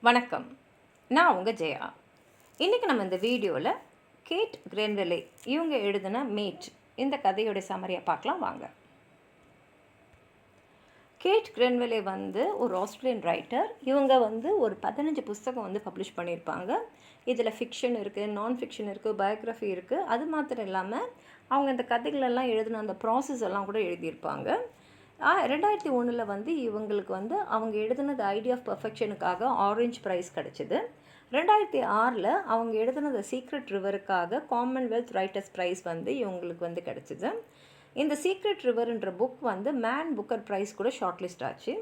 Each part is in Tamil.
வணக்கம். நான் உங்கள் ஜெயா. இன்றைக்கி நம்ம இந்த வீடியோவில் கேட் கிரென்வெலே இவங்க எழுதின மேட் இந்த கதையோடைய சம்மரியை பார்க்கலாம் வாங்க. கேட் கிரென்வெலே ஒரு ஆஸ்திரேலியன் ரைட்டர். இவங்க ஒரு 15 புத்தகம் பப்ளிஷ் பண்ணியிருப்பாங்க. இதில் ஃபிக்ஷன் இருக்குது, நான் ஃபிக்ஷன் இருக்குது, பயோகிராஃபி இருக்குது. அது மாத்திரம் இல்லாமல் அவங்க இந்த கதைகளெல்லாம் எழுதின அந்த ப்ராசஸ் எல்லாம் கூட எழுதியிருப்பாங்க. 2001 இவங்களுக்கு அவங்க எழுதினது ஐடியா ஆஃப் பர்ஃபெக்ஷனுக்காக ஆரஞ்ச் ப்ரைஸ் கிடச்சிது. 2006 அவங்க எழுதினது சீக்ரெட் ரிவருக்காக காமன்வெல்த் ரைட்டர்ஸ் ப்ரைஸ் இவங்களுக்கு கிடச்சிது. இந்த சீக்ரெட் ரிவர்ன்ற புக் மேன் புக்கர் ப்ரைஸ் கூட ஷார்ட் லிஸ்ட் ஆச்சு.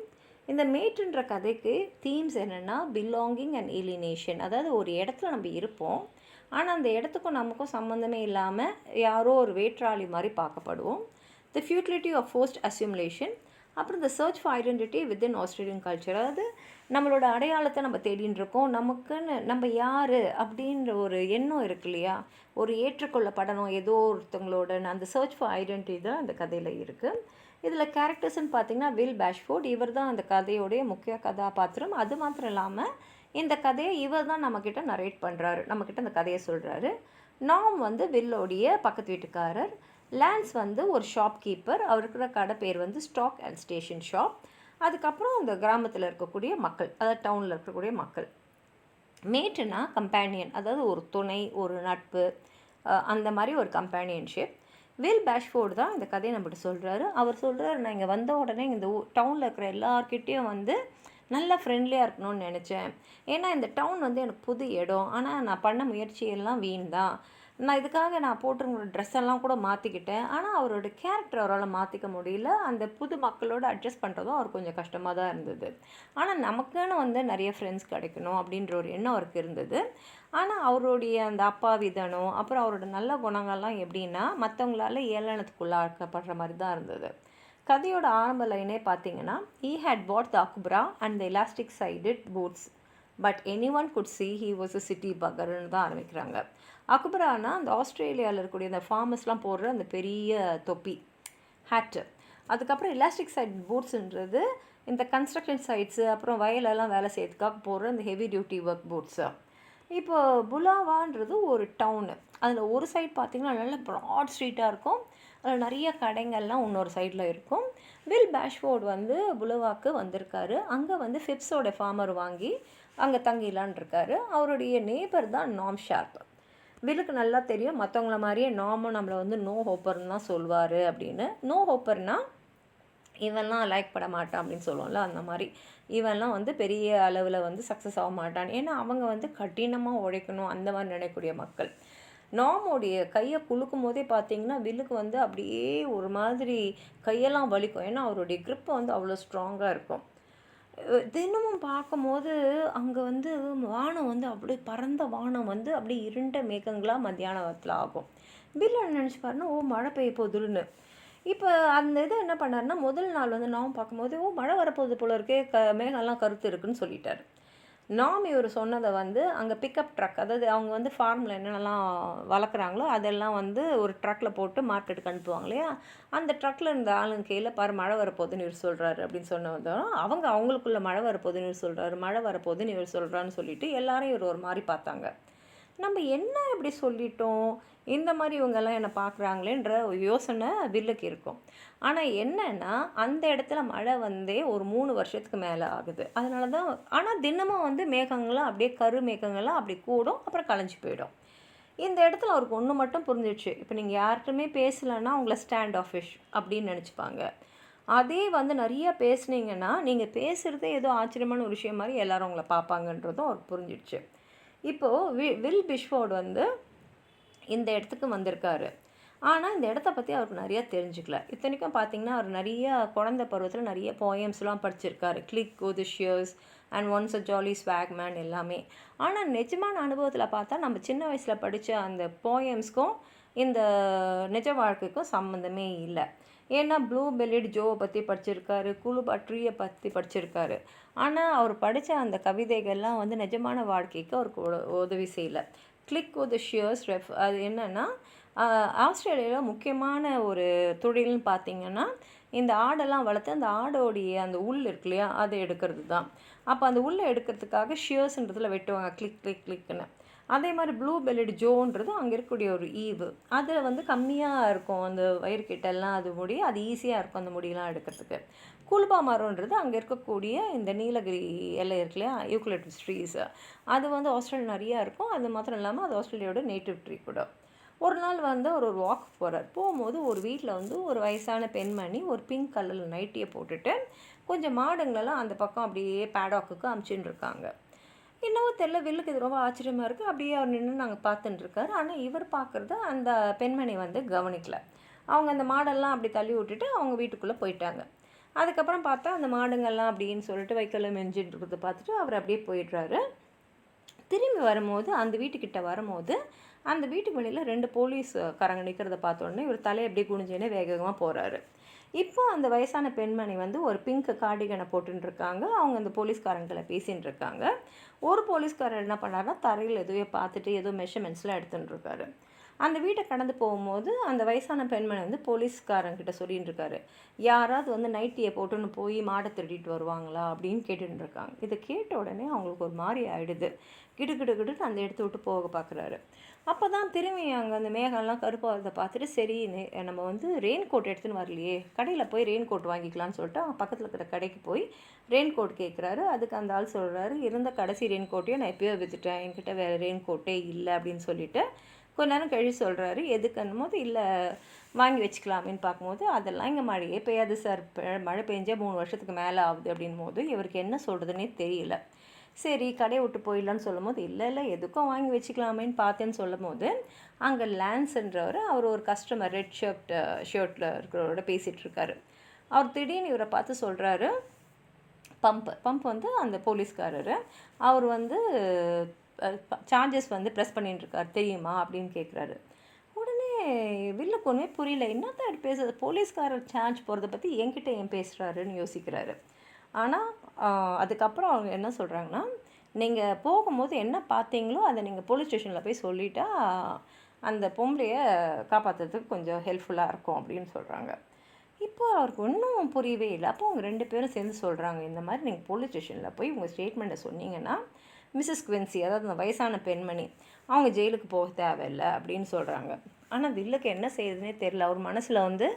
இந்த மேட்ன்ற கதைக்கு தீம்ஸ் என்னென்னா பிலாங்கிங் அண்ட் ஏலினேஷன். அதாவது ஒரு இடத்துல நம்ம இருப்போம், ஆனால் அந்த இடத்துக்கும் நமக்கும் சம்மந்தமே இல்லாமல் யாரோ ஒரு வேற்றாளி மாதிரி பார்க்கப்படுவோம். தி ஃபியூட்டிலிட்டி ஆஃப் ஃபோர்ஸ்ட் அஸ்யூமுலேஷன், அப்புறம் the church for identity within Australian culture. அதாவது நம்மளோட அடையாளத்தை நம்ம தேடின்னு இருக்கோம், நமக்குன்னு நம்ம யார் அப்படின்ற ஒரு எண்ணம் இருக்கு இல்லையா, ஒரு ஏற்றுக்கொள்ளப்படணும் ஏதோ ஒருத்தவங்களோட அந்த சர்ச் ஃபார் ஐடென்டிட்டி தான் அந்த கதையில் இருக்குது. இதில் கேரக்டர்ஸ்ன்னு பார்த்திங்கன்னா வில் பேஷ்ஃபோர்ட், இவர் தான் அந்த கதையோடைய முக்கிய கதாபாத்திரம். அது மாத்திரம் இல்லாமல் இந்த கதையை இவர் தான் நம்மக்கிட்ட நரேட் பண்ணுறாரு, நம்மக்கிட்ட அந்த கதையை சொல்கிறாரு. நாம் வில்லோடைய பக்கத்து வீட்டுக்காரர். லான்ஸ் ஒரு ஷாப்கீப்பர். அவருக்கிற கடை பேர் ஸ்டாக் அண்ட் ஸ்டேஷன் ஷாப். அதுக்கப்புறம் இந்த கிராமத்தில் இருக்கக்கூடிய மக்கள், அதாவது டவுனில் இருக்கக்கூடிய மக்கள். மேட்டுனா கம்பேனியன், அதாவது ஒரு துணை, ஒரு நட்பு, அந்த மாதிரி ஒரு கம்பேனியன்ஷிப். வில் பேஷ்ஃபோர்டு தான் இந்த கதையை நம்மகிட்ட சொல்கிறாரு. அவர் சொல்கிறாரு, நான் இங்கே வந்த உடனே இந்த டவுனில் இருக்கிற எல்லார்கிட்டேயும் நல்லா ஃப்ரெண்ட்லியாக இருக்கணும்னு நினச்சேன். ஏன்னா இந்த டவுன் எனக்கு புது இடம், ஆனால் நான் பண்ண முயற்சியெல்லாம் வீண் தான். நான் இதுக்காக நான் போட்டிருக்கிற ட்ரெஸ்ஸெல்லாம் கூட மாற்றிக்கிட்டேன், ஆனால் அவரோட கேரக்டர் அவரால் மாற்றிக்க முடியல. அந்த புது மக்களோடு அட்ஜஸ்ட் பண்ணுறதும் அவர் கொஞ்சம் கஷ்டமாக தான் இருந்தது. ஆனால் நமக்குன்னு நிறைய ஃப்ரெண்ட்ஸ் கிடைக்கணும் அப்படின்ற ஒரு எண்ணம் அவருக்கு இருந்தது. ஆனால் அவருடைய அந்த அப்பாவிதனம், அப்புறம் அவரோட நல்ல குணங்கள்லாம் எப்படின்னா மற்றவங்களால ஏளனத்துக்குள்ளாக்கப்படுற மாதிரி தான் இருந்தது. கதையோட ஆரம்ப லைனே பார்த்தீங்கன்னா, he had bought the akubra and the elastic sided boots but anyone could see he was a city buggerன்னு தான் ஆரம்பிக்கிறாங்க. அக்பரானா அந்த ஆஸ்திரேலியாவில் இருக்கக்கூடிய அந்த ஃபார்மர்ஸ்லாம் போடுற அந்த பெரிய தொப்பி, ஹேட்டு. அதுக்கப்புறம் எலாஸ்டிக் சைட் பூட்ஸுன்றது இந்த கன்ஸ்ட்ரக்ஷன் சைட்ஸு, அப்புறம் வயலெல்லாம் வேலை செய்யறதுக்காக போடுற அந்த ஹெவி டியூட்டி ஒர்க் பூட்ஸு. இப்போ புலாவான்றது ஒரு டவுனு. அதில் ஒரு சைட் பார்த்திங்கன்னா நல்ல ப்ராட் ஸ்ட்ரீட்டாக இருக்கும், அதில் நிறைய கடைங்கள்லாம் இன்னொரு சைடில் இருக்கும். வில் பேஷ்ஃபோர்டு புலவாக்கு வந்திருக்காரு. அங்கே ஃபிப்ஸோட ஃபார்மர் வாங்கி அங்கே தங்கிலான் இருக்காரு. அவருடைய நேபர் தான் நாம் ஷார்ப். வில்லுக்கு நல்லா தெரியும் மற்றவங்கள மாதிரியே நாமும் நம்மளை நோ ஹோப்பர்னு தான் சொல்வார் அப்படின்னு. நோ ஹோப்பர்னால் இவன்லாம் லைக் பட மாட்டான் அப்படின்னு சொல்லுவோம்ல, அந்த மாதிரி இவன்லாம் பெரிய அளவில் சக்ஸஸ் ஆக மாட்டான். ஏன்னா அவங்க கடினமாக உழைக்கணும் அந்த மாதிரி நினைக்கக்கூடிய மக்கள். நாமோடைய கையை குலுக்கும் போதே பார்த்தீங்கன்னா வில்லுக்கு அப்படியே ஒரு மாதிரி கையெல்லாம் வலிக்கும். ஏன்னா அவருடைய க்ரிப்பு அவ்வளோ ஸ்ட்ராங்காக இருக்கும். தினமும் பார்க்கும்போது அங்கே வானம் அப்படியே பறந்த வானம் அப்படியே இருண்ட மேகங்களாக மத்தியானத்தில் ஆகும். பில்லு நினச்சி பாருன்னா, மழை பெய்ய போகுதுன்னு. இப்போ அந்த இதை என்ன பண்ணாருன்னா, முதல் நாள் நாம் பார்க்கும்போது மழை வரப்போகுது போல இருக்கே, மேகம்லாம் கருத்து இருக்குன்னு சொல்லிட்டார். நாம் இவர் சொன்னதை அங்கே பிக்கப் ட்ரக், அதாவது அவங்க ஃபார்மில் என்னென்னலாம் வளர்க்குறாங்களோ அதெல்லாம் ஒரு ட்ரக்கில் போட்டு மார்க்கெட்டுக்கு அனுப்புவாங்க இல்லையா, அந்த ட்ரக்கில் இருந்த ஆளுங்க கையில் பாரு மழை வரப்போகுதுன்னு இவர் சொல்கிறாரு அப்படின்னு சொன்னதும் அவங்களுக்குள்ள மழை வரப்போகுதுன்னு இவர் சொல்கிறாரு, மழை வரப்போகுதுன்னு இவர் சொல்கிறான்னு சொல்லிட்டு எல்லாரும் இவர் ஒரு மாதிரி பார்த்தாங்க. நம்ம என்ன இப்படி சொல்லிட்டோம், இந்த மாதிரி இவங்கெல்லாம் என்னை பார்க்குறாங்களேன்ற ஒரு யோசனை வில்லுக்கு இருக்கும். ஆனால் என்னென்னா அந்த இடத்துல மழை ஒரு 3 வருஷத்துக்கு மேலே ஆகுது. அதனால தான். ஆனால் தினமும் மேகங்கள்லாம் அப்படியே கரு மேகங்கள்லாம் அப்படி கூடும், அப்புறம் கலைஞ்சி போயிடும். இந்த இடத்துல அவருக்கு ஒன்று மட்டும் புரிஞ்சிடுச்சு, இப்போ நீங்கள் யார்கிட்டுமே பேசலைன்னா அவங்கள ஸ்டாண்ட் ஆஃபிஷ் அப்படின்னு நினச்சிப்பாங்க. அதே நிறைய பேசுனீங்கன்னா நீங்கள் பேசுகிறதே ஏதோ ஆச்சரியமான ஒரு விஷயம் மாதிரி எல்லோரும் அவங்கள பார்ப்பாங்கன்றதும் அவருக்கு புரிஞ்சிடுச்சு. இப்போது வில் பேஷ்ஃபோர்டு இந்த இடத்துக்கு வந்திருக்காரு. ஆனால் இந்த இடத்த பற்றி அவருக்கு நிறையா தெரிஞ்சுக்கல. இத்தனைக்கும் பார்த்திங்கன்னா அவர் நிறைய குழந்தை பருவத்தில் நிறைய போயம்ஸ்லாம் படிச்சிருக்காரு. Click go the shears and once a jolly swagman எல்லாமே. ஆனால் நிஜமான அனுபவத்தில் பார்த்தா நம்ம சின்ன வயசில் படித்த அந்த போயம்ஸ்க்கும் இந்த நிஜ வாழ்க்கைக்கும் சம்மந்தமே இல்லை. ஏன்னா ப்ளூ பெல்லிட் ஜோவை பற்றி படிச்சிருக்காரு, குழு ட்ரீயை பற்றி படிச்சிருக்காரு. ஆனால் அவர் படித்த அந்த கவிதைகள்லாம் நிஜமான வாழ்க்கைக்கு அவருக்கு உதவி செய்யலை. கிளிக் வித் ஷியர்ஸ் அது என்னென்னா ஆஸ்திரேலியாவில் முக்கியமான ஒரு தொழில்னு பார்த்திங்கன்னா இந்த ஆடெல்லாம் வளர்த்து அந்த ஆடோடைய அந்த உள் இருக்கு இல்லையா, அதை எடுக்கிறது தான். அப்போ அந்த உள்ளே எடுக்கிறதுக்காக ஷியர்ஸ்ன்றதில் வெட்டுவாங்க, கிளிக் கிளிக் கிளிக்குன்னு. அதே மாதிரி ப்ளூ பெல்லிடு ஜோன்றது அங்கே இருக்கக்கூடிய ஒரு ஈவு. அதில் வந்து கம்மியாக இருக்கும் அந்த வயிறுக்கிட்டெல்லாம், அது முடி அது ஈஸியாக இருக்கும் அந்த முடியெல்லாம் எடுக்கிறதுக்கு. குல்பா மரம்ன்றது அங்கே இருக்கக்கூடிய இந்த நீலகிரி எல்லை இருக்கு இல்லையா, யூக்கலிப்டஸ் ட்ரீஸ், அது வந்து ஆஸ்திரேலியா நிறையா இருக்கும். அது மாத்திரம் இல்லாமல் அது ஆஸ்திரேலியாவோட நேட்டிவ் ட்ரீ கூட. ஒரு நாள் வந்து அவர் ஒரு வாக் போகிறார். போகும்போது ஒரு வீட்டில் வந்து ஒரு வயசான பெண்மணி ஒரு பிங்க் கலரில் நைட்டியை போட்டுட்டு கொஞ்சம் மாடுங்களெல்லாம் அந்த பக்கம் அப்படியே பேடாக்குக்கு அமுச்சுன்னு இருக்காங்க. என்னவோ தெரில, வில்லுக்கு இது ரொம்ப ஆச்சரியமாக இருக்குது. அப்படியே அவர் நின்று நாங்கள் பார்த்துட்டு இருக்காரு. ஆனால் இவர் பார்க்குறத அந்த பெண்மணி வந்து கவனிக்கல. அவங்க அந்த மாடெல்லாம் அப்படி தள்ளி விட்டுட்டு அவங்க வீட்டுக்குள்ளே போயிட்டாங்க. அதுக்கப்புறம் பார்த்தா அந்த மாடுங்கள்லாம் அப்படின்னு சொல்லிட்டு வைக்கோல மெஞ்சிட்டு இருக்கிறத பார்த்துட்டு அவர் அப்படியே போயிடுறாரு. திரும்பி வரும்போது அந்த வீட்டுக்கிட்ட வரும்போது அந்த வீட்டுக்கு வெளியில் 2 போலீஸ்காரங்க நிற்கிறத பார்த்தோன்னே இவர் தலையை அப்படியே குனிஞ்சேனே வேகமாக போகிறாரு. இப்போ அந்த வயசான பெண்மணி வந்து ஒரு பிங்க் கார்டிகனை போட்டுருக்காங்க. அவங்க அந்த போலீஸ்காரங்களை பேசின்னு இருக்காங்க. ஒரு போலீஸ்காரர் என்ன பண்ணாருன்னா தரையில் எதுவே பார்த்துட்டு ஏதோ மெஷர்மெண்ட்ஸ்லாம் எடுத்துகிட்டு இருக்காரு. அந்த வீட்டை கடந்து போகும்போது அந்த வயசான பெண்மணி வந்து போலீஸ்காரங்கிட்ட சொல்லின்னு இருக்காரு, யாராவது வந்து நைட்டியை போட்டுன்னு போய் மாடை திருடிட்டு வருவாங்களா அப்படின்னு கேட்டுன்னு இருக்காங்க. இதை கேட்ட உடனே அவங்களுக்கு ஒரு மாதிரி ஆகிடுது. கிடுகிடுன்னு அந்த இடத்த விட்டு போக பார்க்குறாரு. அப்போ தான் திரும்பி அங்கே அந்த மேகம்லாம் கருப்பாகிறத பார்த்துட்டு, சரி நம்ம வந்து ரெயின் கோட் எடுத்துன்னு வரலையே, கடையில் போய் ரெயின் கோட் வாங்கிக்கலான்னு சொல்லிட்டு அவங்க பக்கத்தில் இருக்கிற கடைக்கு போய் ரெயின் கோட் கேட்குறாரு. அதுக்கு அந்த ஆள் சொல்கிறாரு, இருந்த கடைசி ரெயின் கோட்டையும் நான் எப்போயோ விற்றுட்டேன், என்கிட்ட வேறு ரெயின் கோட்டே இல்லை அப்படின்னு சொல்லிட்டு கொஞ்ச நேரம் கழிச்சு சொல்கிறாரு. எதுக்குன்னும் போது, இல்லை வாங்கி வச்சுக்கலாமேன்னு பார்க்கும்போது, அதெல்லாம் இங்கே மழையே பெய்யாது சார், மழை பெஞ்சே 3 வருஷத்துக்கு மேலே ஆகுது அப்படின் போது இவருக்கு என்ன சொல்கிறதுனே தெரியல. சரி கடையை விட்டு போயிடலான்னு சொல்லும் போது, இல்லை எதுக்கும் வாங்கி வச்சுக்கலாமேன்னு பார்த்தேன்னு சொல்லும் போது, அங்கே லான்ஸ்ன்றவர் அவர் ஒரு கஸ்டமர் ரெட் ஷர்ட்டில் இருக்கிறவரோட பேசிகிட்டு இருக்காரு. அவர் திடீர்னு இவரை பார்த்து சொல்கிறாரு, பம்ப் வந்து அந்த போலீஸ்காரர் அவர் வந்து சார்ஜஸ் வந்து ப்ரெஸ் பண்ணிட்டு இருக்கார் தெரியுமா அப்படின்னு கேட்குறாரு. உடனே வில்லுக்கு ஒன்றுமே புரியல, என்னத்தான் பேசுறது, போலீஸ்காரர் சார்ஜ் போகிறத பற்றி என்கிட்ட ஏன் பேசுகிறாருன்னு யோசிக்கிறாரு. ஆனால் அதுக்கப்புறம் அவங்க என்ன சொல்கிறாங்கன்னா, நீங்கள் போகும்போது என்ன பார்த்தீங்களோ அதை நீங்கள் போலீஸ் ஸ்டேஷனில் போய் சொல்லிட்டா அந்த பொம்பளையை காப்பாற்றுறதுக்கு கொஞ்சம் ஹெல்ப்ஃபுல்லாக இருக்கும் அப்படின்னு சொல்கிறாங்க. இப்போ அவருக்கு ஒன்றும் புரியவே இல்லை. அப்போ அவங்க 2 பேரும் சேர்ந்து சொல்கிறாங்க, இந்த மாதிரி நீங்கள் போலீஸ் ஸ்டேஷனில் போய் உங்கள் ஸ்டேட்மெண்ட்டை சொன்னீங்கன்னா மிஸ்ஸஸ் குவின்சி, அதாவது அந்த வயசான பெண்மணி, அவங்க ஜெயிலுக்கு போக தேவையில்லை அப்படின்னு சொல்கிறாங்க. ஆனால் வில்லுக்கு என்ன செய்யுதுன்னே தெரில. அவர் மனசில் வந்து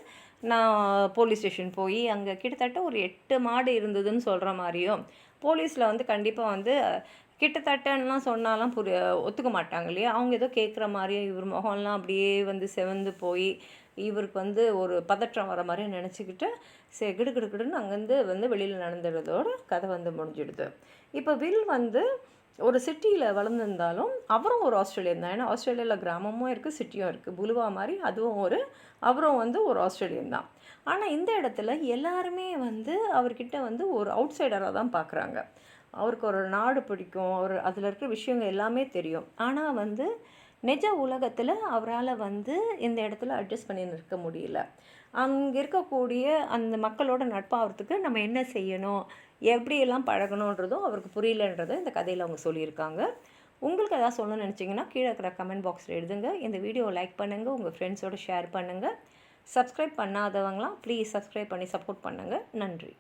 நான் போலீஸ் ஸ்டேஷன் போய் அங்கே கிட்டத்தட்ட ஒரு 8 மாடு இருந்ததுன்னு சொல்கிற மாதிரியும், போலீஸில் வந்து கண்டிப்பாக வந்து கிட்டத்தட்டலாம் சொன்னாலாம் ஒத்துக்க மாட்டாங்க இல்லையா, அவங்க ஏதோ கேட்குற மாதிரியும் இவர் முகம்லாம் அப்படியே வந்து செவந்து போய் இவருக்கு வந்து ஒரு பதற்றம் வர மாதிரி நினச்சிக்கிட்டு சரி கிடுன்னு அங்கேருந்து வந்து வெளியில் நடந்துடுறதோட கதை வந்து முடிஞ்சிடுது. இப்போ வில் வந்து ஒரு சிட்டியில் வளர்ந்துருந்தாலும் அவரும் ஒரு ஆஸ்திரேலியன் தான். ஏன்னா ஆஸ்திரேலியாவில் கிராமமும் இருக்குது, சிட்டியும் இருக்குது. புலுவா மாதிரி அவரும் வந்து ஒரு ஆஸ்திரேலியன் தான். ஆனால் இந்த இடத்துல எல்லாருமே வந்து அவர்கிட்ட வந்து ஒரு அவுட் சைடராக தான் பார்க்குறாங்க. அவருக்கு ஒரு நாடு பிடிக்கும், அதில் இருக்கிற விஷயங்கள் எல்லாமே தெரியும். ஆனால் வந்து நிஜ உலகத்தில் அவரால் வந்து இந்த இடத்துல அட்ஜஸ்ட் பண்ணி நிற்க முடியல. அங்கே இருக்கக்கூடிய அந்த மக்களோட நட்பாகிறதுக்கு நம்ம என்ன செய்யணும், எப்படியெல்லாம் பழகணுன்றதும் அவருக்கு புரியலன்றதும் இந்த கதையில் அவங்க சொல்லியிருக்காங்க. உங்களுக்கு எதாவது சொல்லணும்னு நினச்சிங்கன்னா கீழே இருக்கிற கமெண்ட் பாக்ஸில் எழுதுங்க. இந்த வீடியோவை லைக் பண்ணுங்கள், உங்கள் ஃப்ரெண்ட்ஸோடு ஷேர் பண்ணுங்கள். சப்ஸ்கிரைப் பண்ணாதவங்களாம் ப்ளீஸ் சப்ஸ்கிரைப் பண்ணி சப்போர்ட் பண்ணுங்கள். நன்றி.